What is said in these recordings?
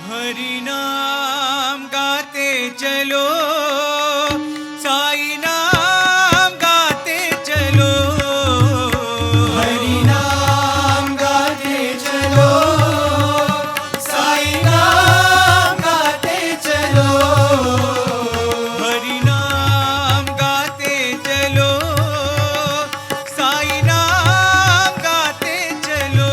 हरि नाम गाते चलो, साई नाम गाते चलो। हरि नाम गाते चलो, साई नाम गाते चलो। हरि नाम गाते चलो, साई नाम गाते चलो।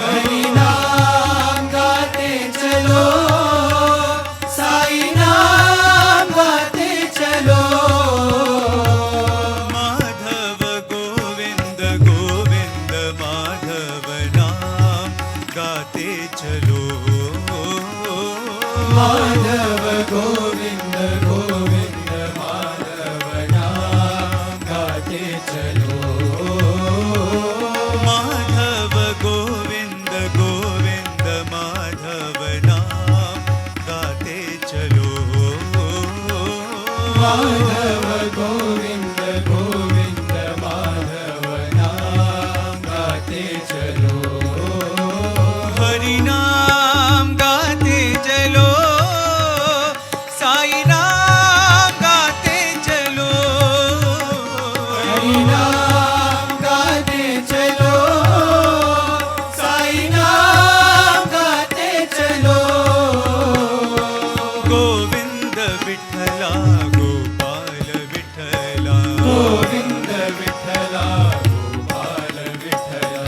हरि नाम गाते चलो, साई नाम गाते चलो। माधव गोविंद गोविंद माधव नाम गाते चलो। माधव गोविंद गोविंद माधव नाम गाते चलो। माधव गोविंद गोविंद माधव नाम गाते चलो। माधव गोविंद गोविंद माधव नाम गाते चलो। हरि नाम गाते चलो, साई नाम गाते चलो। हरि नाम गाते चलो, साई नाम गाते चलो। गोविंद विठ्ठला गोपाल विठ्ठला, गोविंद विठ्ठला गोपाल विठ्ठला।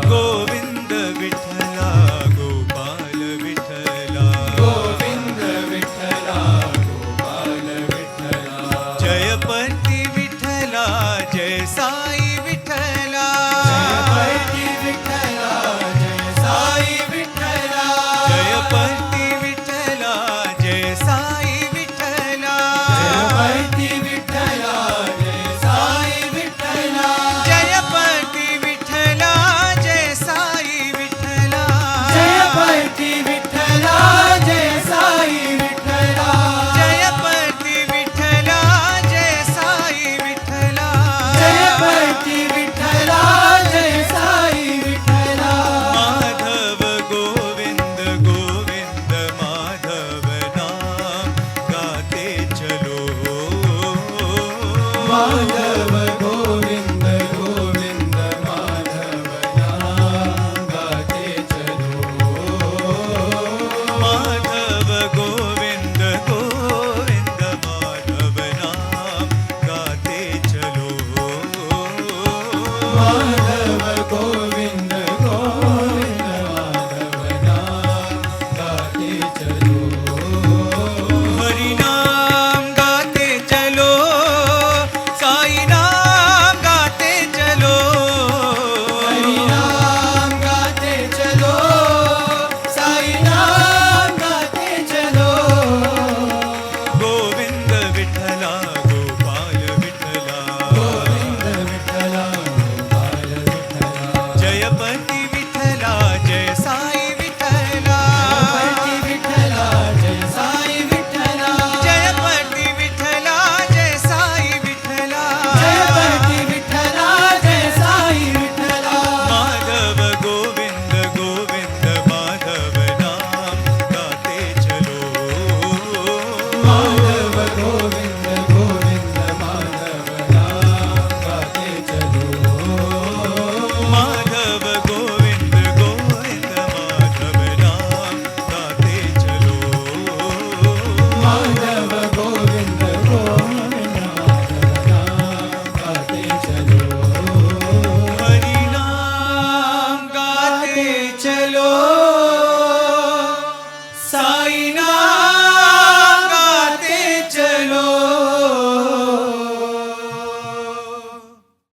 गोविंद विठ्ठला गोपाल विठ्ठला। गोविंद विठ्ठला गोपाल विठ्ठला। जयपती विठ्ठला जय साई विठ्ठला। जयपती विठ्ठला जय साई विठ्ठला। जयपती विठ्ठला जय साई विठ्ठला। जयपती विठ्ठला जय साई विठ्ठला। जयपती विठ्ठला जय साई विठ्ठला। जयपती विठ्ठला जय साई विठ्ठला। जयपती विठ्ठला जय साई विठ्ठला। जयपती विठ्ठला जय साई विठ्ठला। माधव गोविंद गोविंद माधव नाम गाते चलो। माधव गोविंद गोविंद माधव नाम गाते चलो। माधव गोविंद गोविंद माधव नाम गाते चलो। माधव गोविंद गोविंद माधव नाम गाते चलो। हरि नाम गाते चलो, साई नाम गाते चलो। हरि नाम गाते चलो, साई नाम गाते चलो। गोविंद विठ्ठला गोपाल विठ्ठला। गोविंद विठ्ठला गोपाल विठ्ठला। जयपती विठ्ठला जय साई